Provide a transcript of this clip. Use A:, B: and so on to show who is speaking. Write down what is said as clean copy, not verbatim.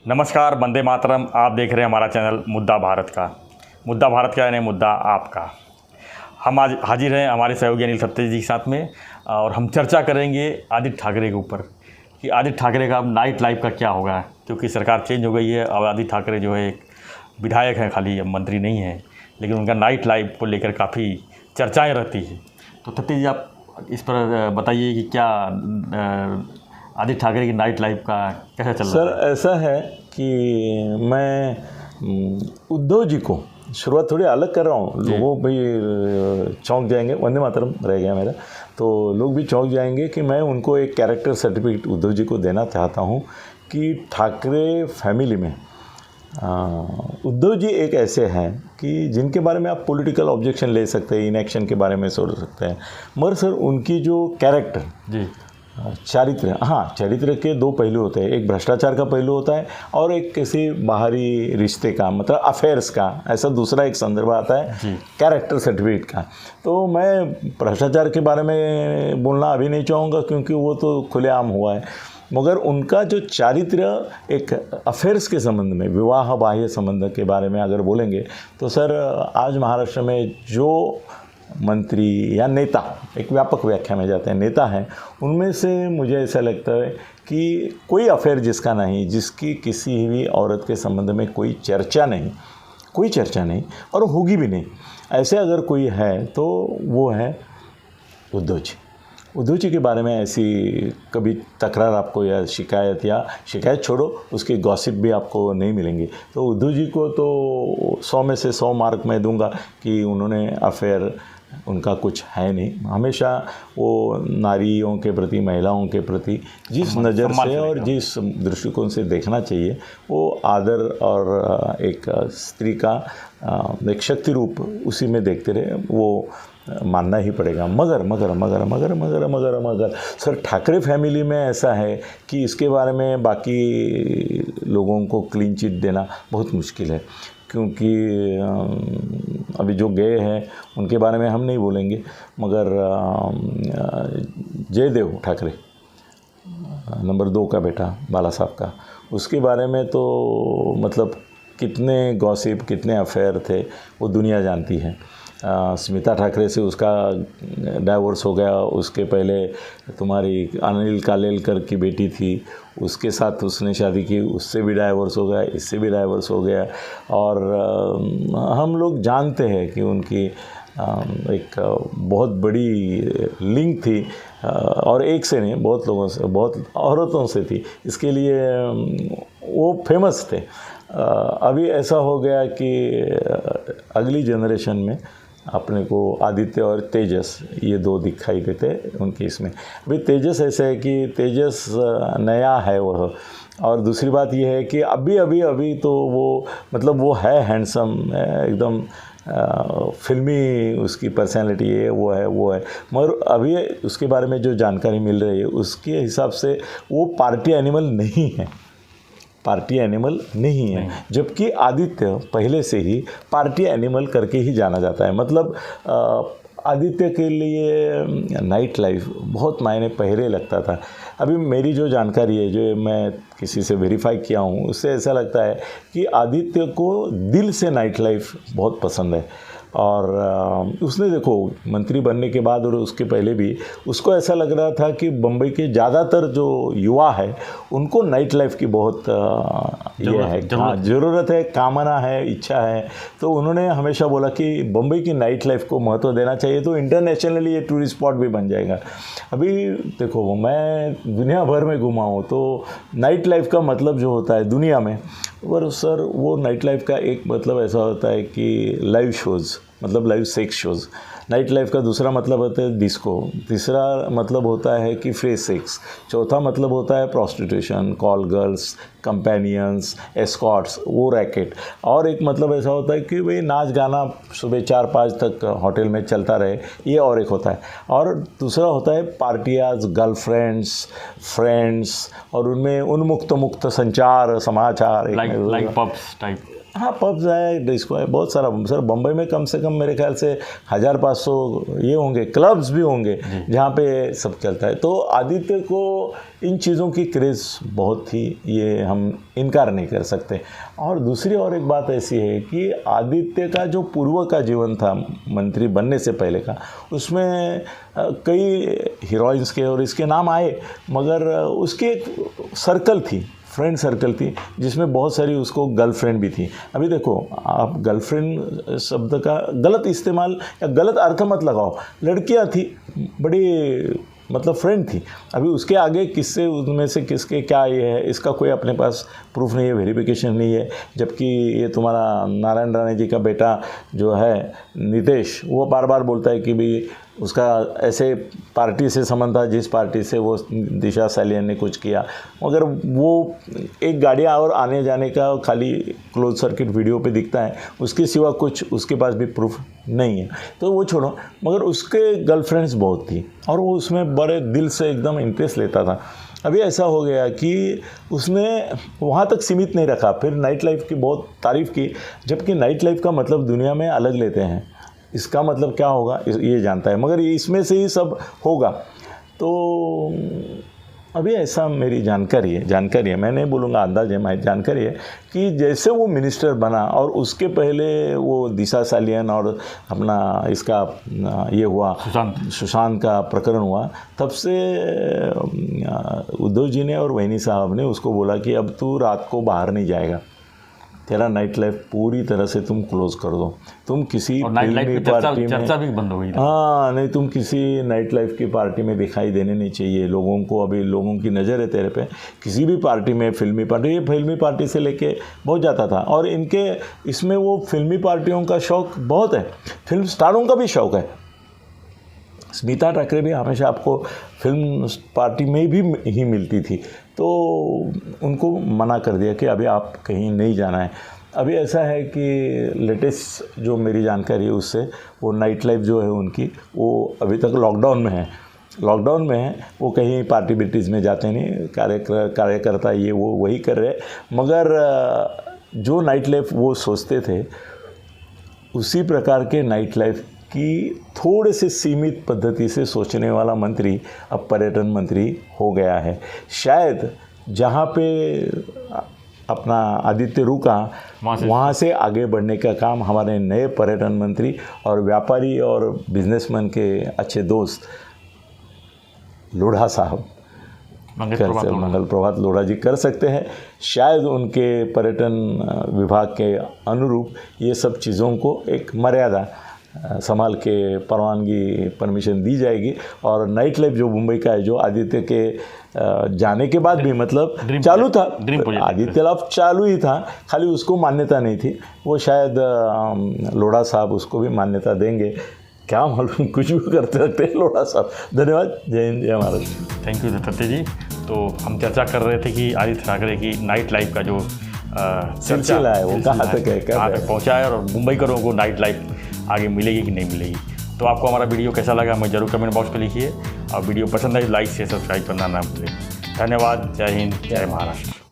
A: नमस्कार, वंदे मातरम। आप देख रहे हैं हमारा चैनल मुद्दा भारत का। मुद्दा भारत का यानी मुद्दा आपका। हम आज हाजिर हैं हमारे सहयोगी अनिल सत्य जी के साथ में और हम चर्चा करेंगे आदित्य ठाकरे के ऊपर कि आदित्य ठाकरे का अब नाइट लाइफ का क्या होगा, क्योंकि सरकार चेंज हो गई है। अब आदित्य ठाकरे जो है एक विधायक हैं, खाली अब मंत्री नहीं है, लेकिन उनका नाइट लाइफ को लेकर काफ़ी चर्चाएँ रहती है। तो सत्य जी, आप इस पर बताइए कि क्या आदित्य ठाकरे की नाइट लाइफ का कैसा चल रहा है?
B: सर, ऐसा है कि मैं उद्धव जी को शुरुआत थोड़ी अलग कर रहा हूँ। लोगों भी चौंक जाएंगे, वंदे मातरम रह गया मेरा, तो लोग भी चौंक जाएंगे कि मैं उनको एक कैरेक्टर सर्टिफिकेट उद्धव जी को देना चाहता हूँ कि ठाकरे फैमिली में उद्धव जी एक ऐसे हैं कि जिनके बारे में आप पॉलिटिकल ऑब्जेक्शन ले सकते हैं, इनएक्शन के बारे में सोच सकते हैं, मगर सर उनकी जो कैरेक्टर
A: जी
B: चारित्र, हाँ, चरित्र के दो पहलू होते हैं। एक भ्रष्टाचार का पहलू होता है और एक किसी बाहरी रिश्ते का, मतलब अफेयर्स का, ऐसा दूसरा एक संदर्भ आता है कैरेक्टर सर्टिफिकेट का। तो मैं भ्रष्टाचार के बारे में बोलना अभी नहीं चाहूँगा क्योंकि वो तो खुलेआम हुआ है, मगर उनका जो चारित्र एक अफेयर्स के संबंध में, विवाह बाह्य संबंध के बारे में अगर बोलेंगे तो सर आज महाराष्ट्र में जो मंत्री या नेता, एक व्यापक व्याख्या में जाते हैं, नेता हैं, उनमें से मुझे ऐसा लगता है कि कोई अफेयर जिसका नहीं, जिसकी किसी भी औरत के संबंध में कोई चर्चा नहीं और होगी भी नहीं, ऐसे अगर कोई है तो वो है उद्धव जी। उद्धव जी के बारे में ऐसी कभी तकरार आपको या शिकायत छोड़ो, उसके गॉसिप भी आपको नहीं मिलेंगी। तो उद्धव जी को तो 100 में से 100 मार्क मैं दूंगा कि उन्होंने अफेयर उनका कुछ है नहीं। हमेशा वो नारियों के प्रति, महिलाओं के प्रति जिस नज़र से और जिस दृष्टिकोण से देखना चाहिए, वो आदर और एक स्त्री का एक शक्ति रूप उसी में देखते रहे, वो मानना ही पड़ेगा। मगर सर ठाकरे फैमिली में ऐसा है कि इसके बारे में बाकी लोगों को क्लीन चिट देना बहुत मुश्किल है, क्योंकि अभी जो गए हैं उनके बारे में हम नहीं बोलेंगे, मगर जयदेव ठाकरे नंबर 2 का बेटा बाला साहब का, उसके बारे में तो मतलब कितने गॉसिप, कितने अफेयर थे वो दुनिया जानती है। स्मिता ठाकरे से उसका डाइवोर्स हो गया, उसके पहले तुम्हारी अनिल कालेलकर की बेटी थी, उसके साथ उसने शादी की, उससे भी डाइवोर्स हो गया, इससे भी डाइवोर्स हो गया। और हम लोग जानते हैं कि उनकी एक बहुत बड़ी लिंक थी, और एक से नहीं, बहुत लोगों से, बहुत औरतों से थी, इसके लिए वो फेमस थे। अभी ऐसा हो गया कि अगली जनरेशन में अपने को आदित्य और तेजस, ये 2 दिखाई देते उनकी इसमें। अभी तेजस ऐसे है कि तेजस नया है वह, और दूसरी बात ये है कि अभी तो वो मतलब वो है हैंडसम, एकदम फिल्मी उसकी पर्सनैलिटी है, वो है, मगर अभी उसके बारे में जो जानकारी मिल रही है उसके हिसाब से वो पार्टी एनिमल नहीं है, जबकि आदित्य पहले से ही पार्टी एनिमल करके ही जाना जाता है। मतलब आदित्य के लिए नाइट लाइफ बहुत मायने पहले लगता था। अभी मेरी जो जानकारी है, जो मैं किसी से वेरीफाई किया हूँ, उससे ऐसा लगता है कि आदित्य को दिल से नाइट लाइफ बहुत पसंद है। और उसने देखो मंत्री बनने के बाद और उसके पहले भी उसको ऐसा लग रहा था कि बम्बई के ज़्यादातर जो युवा है उनको नाइट लाइफ की बहुत ज़रूरत है, कामना है, इच्छा है। तो उन्होंने हमेशा बोला कि बम्बई की नाइट लाइफ को महत्व देना चाहिए, तो इंटरनेशनली ये टूरिस्ट स्पॉट भी बन जाएगा। अभी देखो मैं दुनिया भर में घुमा हूँ, तो नाइट लाइफ का मतलब जो होता है दुनिया में, और सर वो नाइट लाइफ का एक मतलब ऐसा होता है कि लाइव शोज़, मतलब live sex shows. Night life का दूसरा मतलब होता है डिस्को, तीसरा मतलब होता है कि फ्री सेक्स, चौथा मतलब होता है prostitution, call girls, companions, Escorts, वो रैकेट। और एक मतलब ऐसा होता है कि भाई नाच गाना सुबह 4-5 तक होटल में चलता रहे, ये और एक होता है। और दूसरा होता है पार्टियाज, गर्लफ्रेंड्स, फ्रेंड्स, और उनमें उन्मुक्त मुक्त संचार, समाचार,
A: लाइक पब्स टाइप।
B: हाँ पब्स है, डिस्को है, बहुत सारा। सर बम्बई में कम से कम मेरे ख्याल से 1500 ये होंगे, क्लब्स भी होंगे जहाँ पे सब चलता है। तो आदित्य को इन चीज़ों की क्रेज़ बहुत थी, ये हम इनकार नहीं कर सकते। और दूसरी और एक बात ऐसी है कि आदित्य का जो पूर्व का जीवन था मंत्री बनने से पहले का, उसमें कई हीरोइंस के और इसके नाम आए, मगर उसकी एक सर्कल थी, फ्रेंड सर्कल थी, जिसमें बहुत सारी उसको गर्लफ्रेंड भी थी। अभी देखो, आप गर्लफ्रेंड शब्द का गलत इस्तेमाल या गलत अर्थ मत लगाओ। लड़कियां थी, बड़ी मतलब फ्रेंड थी। अभी उसके आगे किससे, उनमें से किसके क्या ये है, इसका कोई अपने पास प्रूफ नहीं है, वेरिफिकेशन नहीं है। जबकि ये तुम्हारा नारायण राणे जी का बेटा जो है नितेश, वो बार बार बोलता है कि भाई उसका ऐसे पार्टी से संबंध था जिस पार्टी से वो दिशा सालियन ने कुछ किया, मगर वो एक गाड़ियाँ और आने जाने का खाली क्लोज सर्किट वीडियो पे दिखता है, उसके सिवा कुछ उसके पास भी प्रूफ नहीं है। तो वो छोड़ो, मगर उसके गर्लफ्रेंड्स बहुत थी और वो उसमें बड़े दिल से एकदम इंटरेस्ट लेता था। अभी ऐसा हो गया कि उसने वहाँ तक सीमित नहीं रखा, फिर नाइट लाइफ की बहुत तारीफ़ की, जबकि नाइट लाइफ का मतलब दुनिया में अलग लेते हैं। इसका मतलब क्या होगा ये जानता है, मगर इसमें से ही सब होगा। तो अभी ऐसा मेरी जानकारी है, मैं नहीं बोलूँगा अंदाज़ है, मैं जानकारी है कि जैसे वो मिनिस्टर बना और उसके पहले वो दिशा सालियन और अपना इसका ये हुआ सुशांत का प्रकरण हुआ, तब से उद्धव जी ने और वैनी साहब ने उसको बोला कि अब तू रात को बाहर नहीं जाएगा, तेरा नाइट लाइफ पूरी तरह से तुम क्लोज कर दो। तुम किसी फिल्मी पार्टी में,
A: चर्चा भी बंद हो गई।
B: हाँ नहीं, तुम किसी नाइट लाइफ की पार्टी में दिखाई देने नहीं चाहिए लोगों को। अभी लोगों की नज़र है तेरे पे, किसी भी पार्टी में, फिल्मी पार्टी, ये फिल्मी पार्टी से लेके बहुत जाता था। और इनके इसमें वो फिल्मी पार्टियों का शौक़ बहुत है, फिल्म स्टारों का भी शौक़ है। स्मिता ठाकरे भी हमेशा आपको फिल्म पार्टी में भी ही मिलती थी, तो उनको मना कर दिया कि अभी आप कहीं नहीं जाना है। अभी ऐसा है कि लेटेस्ट जो मेरी जानकारी है उससे, वो नाइट लाइफ जो है उनकी, वो अभी तक लॉकडाउन में है, वो कहीं पार्टी बिटीज़ में जाते नहीं, कार्यकर्ता ये वो वही कर रहे। मगर जो नाइट लाइफ वो सोचते थे, उसी प्रकार के नाइट लाइफ कि थोड़े से सीमित पद्धति से सोचने वाला मंत्री अब पर्यटन मंत्री हो गया है। शायद जहाँ पे अपना आदित्य रुका, वहाँ से आगे बढ़ने का काम हमारे नए पर्यटन मंत्री और व्यापारी और बिजनेसमैन के अच्छे दोस्त लोढ़ा साहब, मंगल प्रभात लोढ़ा जी कर सकते हैं। शायद उनके पर्यटन विभाग के अनुरूप ये सब चीज़ों को एक मर्यादा संभाल के परवानगी, परमिशन दी जाएगी। और नाइट लाइफ जो मुंबई का है, जो आदित्य के जाने के बाद भी मतलब चालू था, आदित्य लाइफ चालू ही था, खाली उसको मान्यता नहीं थी। वो शायद लोढ़ा साहब उसको भी मान्यता देंगे, क्या मालूम, कुछ भी करते रहते हैं लोढ़ा साहब। धन्यवाद, जय हिंद, जय महाराष्ट्र।
A: थैंक यू सत्य जी। तो हम चर्चा कर रहे थे कि आदित्य ठाकरे की नाइट लाइफ का जो
B: सिलसिला है वो कहाँ तक है,
A: कहाँ तक पहुँचा है, और मुंबई का लोगों को नाइट लाइफ आगे मिलेगी कि नहीं मिलेगी। तो आपको हमारा वीडियो कैसा लगा हमें जरूर कमेंट बॉक्स में लिखिए, और वीडियो पसंद आए लाइक से सब्सक्राइब करना ना भूलें। धन्यवाद, जय हिंद, जय महाराष्ट्र।